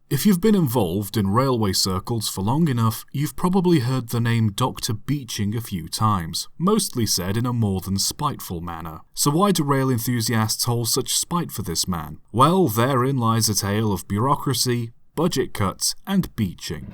If you've been involved in railway circles for long enough, you've probably heard the name Dr. Beeching a few times, mostly said in a more than spiteful manner. So why do rail enthusiasts hold such spite for this man? Well, therein lies a tale of bureaucracy, budget cuts, and beaching.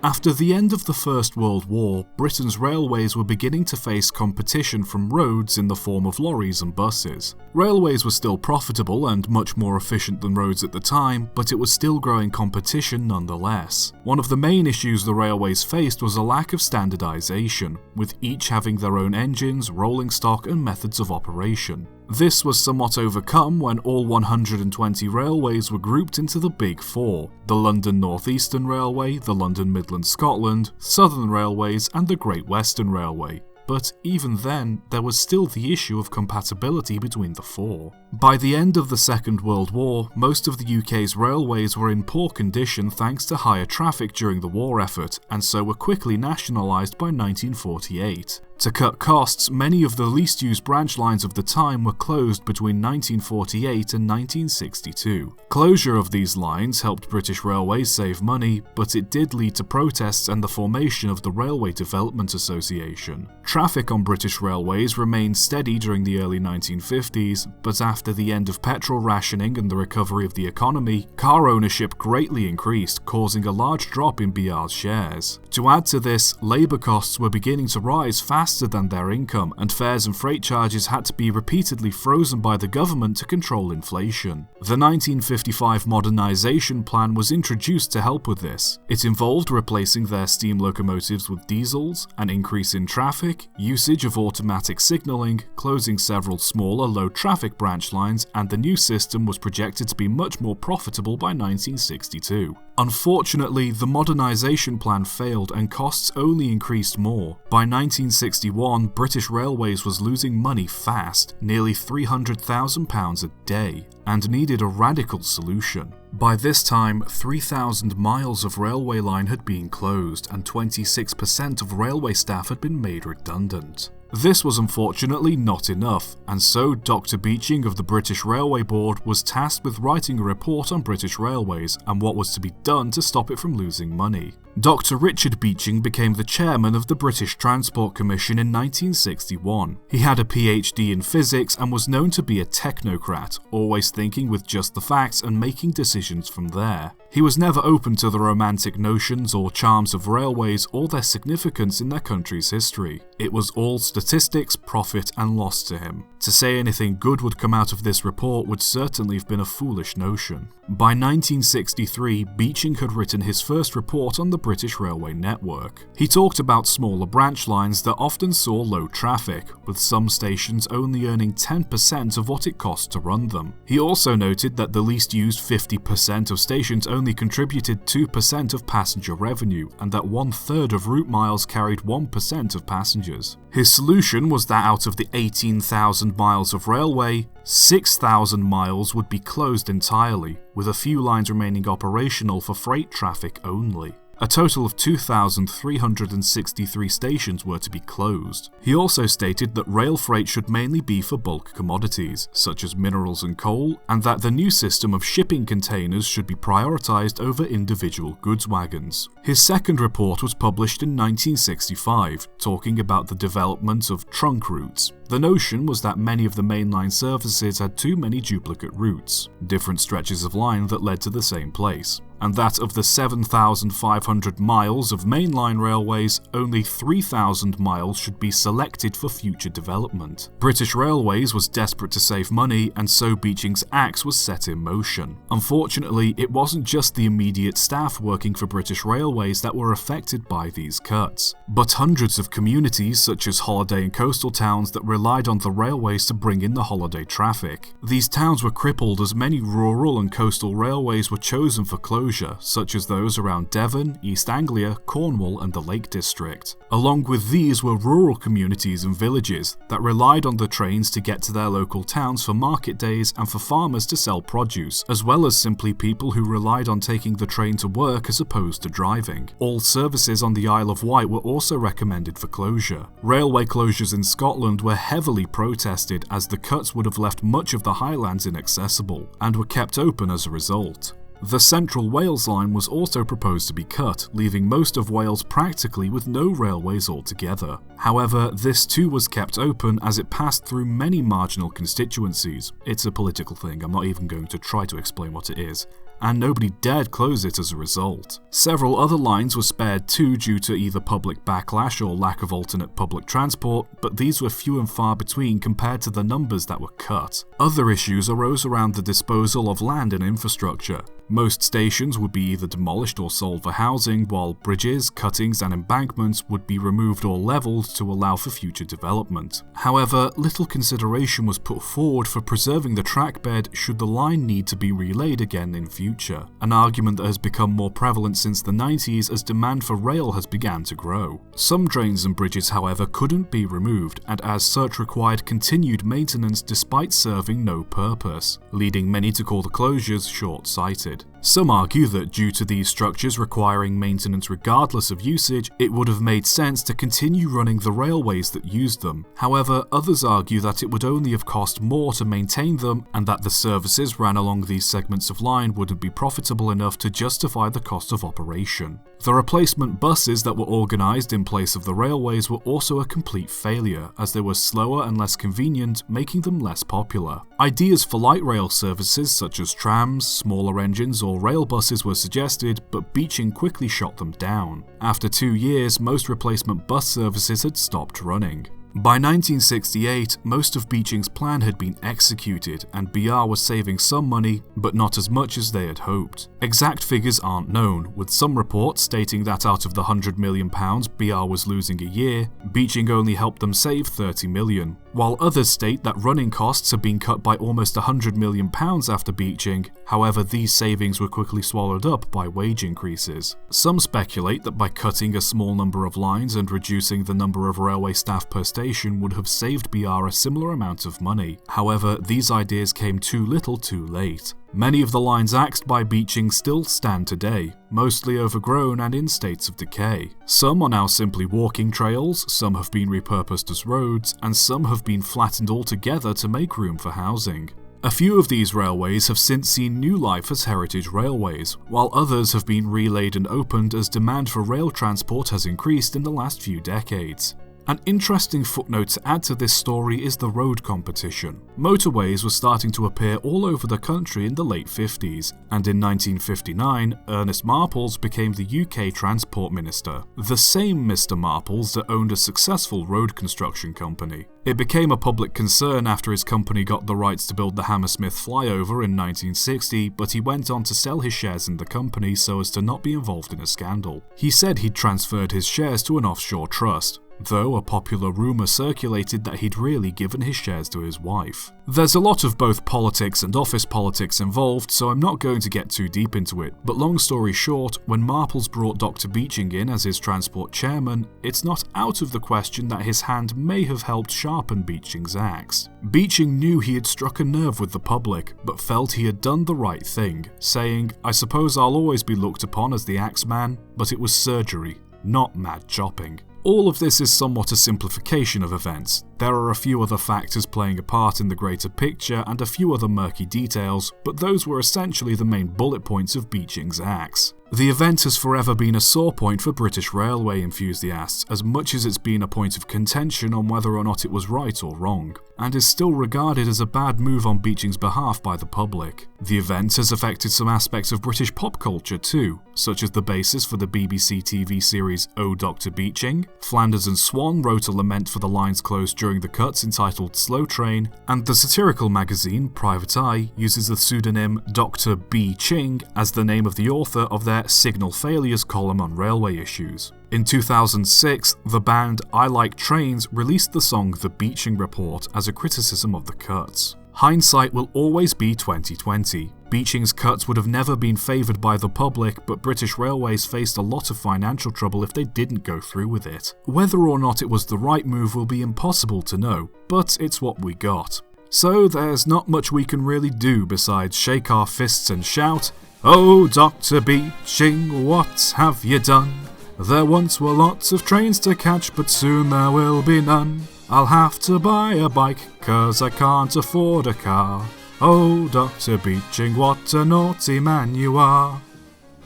After the end of the First World War, Britain's railways were beginning to face competition from roads in the form of lorries and buses. Railways were still profitable and much more efficient than roads at the time, but it was still growing competition nonetheless. One of the main issues the railways faced was a lack of standardisation, with each having their own engines, rolling stock and methods of operation. This was somewhat overcome when all 120 railways were grouped into the Big Four: the London North Eastern Railway, the London Midland Scotland, Southern Railways and the Great Western Railway. But even then, there was still the issue of compatibility between the four. By the end of the Second World War, most of the UK's railways were in poor condition thanks to higher traffic during the war effort, and so were quickly nationalised by 1948. To cut costs, many of the least used branch lines of the time were closed between 1948 and 1962. Closure of these lines helped British Railways save money, but it did lead to protests and the formation of the Railway Development Association. Traffic on British Railways remained steady during the early 1950s, but after the end of petrol rationing and the recovery of the economy, car ownership greatly increased, causing a large drop in BR's shares. To add to this, labour costs were beginning to rise faster than their income, and fares and freight charges had to be repeatedly frozen by the government to control inflation. The 1955 modernisation plan was introduced to help with this. It involved replacing their steam locomotives with diesels, an increase in traffic, usage of automatic signalling, closing several smaller low-traffic branch lines, and the new system was projected to be much more profitable by 1962. Unfortunately, the modernisation plan failed and costs only increased more. By 1961, British Railways was losing money fast, nearly £300,000 a day, and needed a radical solution. By this time, 3,000 miles of railway line had been closed, and 26% of railway staff had been made redundant. This was unfortunately not enough, and so Dr. Beeching of the British Railway Board was tasked with writing a report on British Railways and what was to be done to stop it from losing money. Dr. Richard Beeching became the chairman of the British Transport Commission in 1961. He had a PhD in physics and was known to be a technocrat, always thinking with just the facts and making decisions from there. He was never open to the romantic notions or charms of railways or their significance in their country's history. It was all statistics, profit and loss to him. To say anything good would come out of this report would certainly have been a foolish notion. By 1963, Beeching had written his first report on the British railway network. He talked about smaller branch lines that often saw low traffic, with some stations only earning 10% of what it cost to run them. He also noted that the least used 50% of stations only contributed 2% of passenger revenue, and that 1/3 of route miles carried 1% of passengers. His solution was that out of the 18,000 miles of railway, 6,000 miles would be closed entirely, with a few lines remaining operational for freight traffic only. A total of 2,363 stations were to be closed. He also stated that rail freight should mainly be for bulk commodities, such as minerals and coal, and that the new system of shipping containers should be prioritised over individual goods wagons. His second report was published in 1965, talking about the development of trunk routes. The notion was that many of the mainline services had too many duplicate routes, different stretches of line that led to the same place, and that of the 7,500 miles of mainline railways, only 3,000 miles should be selected for future development. British Railways was desperate to save money, and so Beeching's axe was set in motion. Unfortunately, it wasn't just the immediate staff working for British Railways that were affected by these cuts, but hundreds of communities such as holiday and coastal towns that relied on the railways to bring in the holiday traffic. These towns were crippled as many rural and coastal railways were chosen for closure, such as those around Devon, East Anglia, Cornwall and the Lake District. Along with these were rural communities and villages that relied on the trains to get to their local towns for market days and for farmers to sell produce, as well as simply people who relied on taking the train to work as opposed to driving. All services on the Isle of Wight were also recommended for closure. Railway closures in Scotland were heavily protested as the cuts would have left much of the highlands inaccessible, and were kept open as a result. The Central Wales Line was also proposed to be cut, leaving most of Wales practically with no railways altogether. However, this too was kept open as it passed through many marginal constituencies. It's a political thing, I'm not even going to try to explain what it is. And nobody dared close it as a result. Several other lines were spared too due to either public backlash or lack of alternate public transport, but these were few and far between compared to the numbers that were cut. Other issues arose around the disposal of land and infrastructure. Most stations would be either demolished or sold for housing, while bridges, cuttings and embankments would be removed or levelled to allow for future development. However, little consideration was put forward for preserving the track bed should the line need to be relaid again in future, an argument that has become more prevalent since the 90s as demand for rail has begun to grow. Some drains and bridges, however, couldn't be removed, and as such required continued maintenance despite serving no purpose, leading many to call the closures short-sighted. Some argue that due to these structures requiring maintenance regardless of usage, it would have made sense to continue running the railways that used them. However, others argue that it would only have cost more to maintain them and that the services ran along these segments of line wouldn't be profitable enough to justify the cost of operation. The replacement buses that were organised in place of the railways were also a complete failure, as they were slower and less convenient, making them less popular. Ideas for light rail services such as trams, smaller engines or rail buses were suggested, but Beeching quickly shot them down. After 2 years, most replacement bus services had stopped running. By 1968, most of Beeching's plan had been executed, and BR was saving some money, but not as much as they had hoped. Exact figures aren't known, with some reports stating that out of the £100 million BR was losing a year, Beeching only helped them save £30 million, while others state that running costs had been cut by almost £100 million after Beeching. However, these savings were quickly swallowed up by wage increases. Some speculate that by cutting a small number of lines and reducing the number of railway staff per station would have saved BR a similar amount of money. However, these ideas came too little too late. Many of the lines axed by Beeching still stand today, mostly overgrown and in states of decay. Some are now simply walking trails, some have been repurposed as roads, and some have been flattened altogether to make room for housing. A few of these railways have since seen new life as heritage railways, while others have been relaid and opened as demand for rail transport has increased in the last few decades. An interesting footnote to add to this story is the road competition. Motorways were starting to appear all over the country in the late 50s, and in 1959, Ernest Marples became the UK Transport Minister, the same Mr. Marples that owned a successful road construction company. It became a public concern after his company got the rights to build the Hammersmith flyover in 1960, but he went on to sell his shares in the company so as to not be involved in a scandal. He said he'd transferred his shares to an offshore trust, though a popular rumour circulated that he'd really given his shares to his wife. There's a lot of both politics and office politics involved, so I'm not going to get too deep into it, but long story short, when Marples brought Dr. Beeching in as his transport chairman, it's not out of the question that his hand may have helped sharpen Beeching's axe. Beeching knew he had struck a nerve with the public, but felt he had done the right thing, saying, "I suppose I'll always be looked upon as the axe man, but it was surgery, not mad chopping." All of this is somewhat a simplification of events. There are a few other factors playing a part in the greater picture and a few other murky details, but those were essentially the main bullet points of Beeching's axe. The event has forever been a sore point for British railway enthusiasts, as much as it's been a point of contention on whether or not it was right or wrong, and is still regarded as a bad move on Beeching's behalf by the public. The event has affected some aspects of British pop culture too, such as the basis for the BBC TV series Oh Dr. Beeching, Flanders and Swan wrote a lament for the lines closed during the cuts entitled Slow Train, and the satirical magazine Private Eye uses the pseudonym Dr. B. Ching as the name of the author of their Signal Failures column on railway issues. In 2006, the band I Like Trains released the song The Beeching Report as a criticism of the cuts. Hindsight will always be 2020. Beeching's cuts would have never been favoured by the public, but British Railways faced a lot of financial trouble if they didn't go through with it. Whether or not it was the right move will be impossible to know, but it's what we got. So there's not much we can really do besides shake our fists and shout, "Oh, Dr. Beeching, what have you done? There once were lots of trains to catch, but soon there will be none." I'll have to buy a bike, 'cause I can't afford a car. Oh, Dr. Beeching, what a naughty man you are.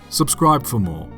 Subscribe for more.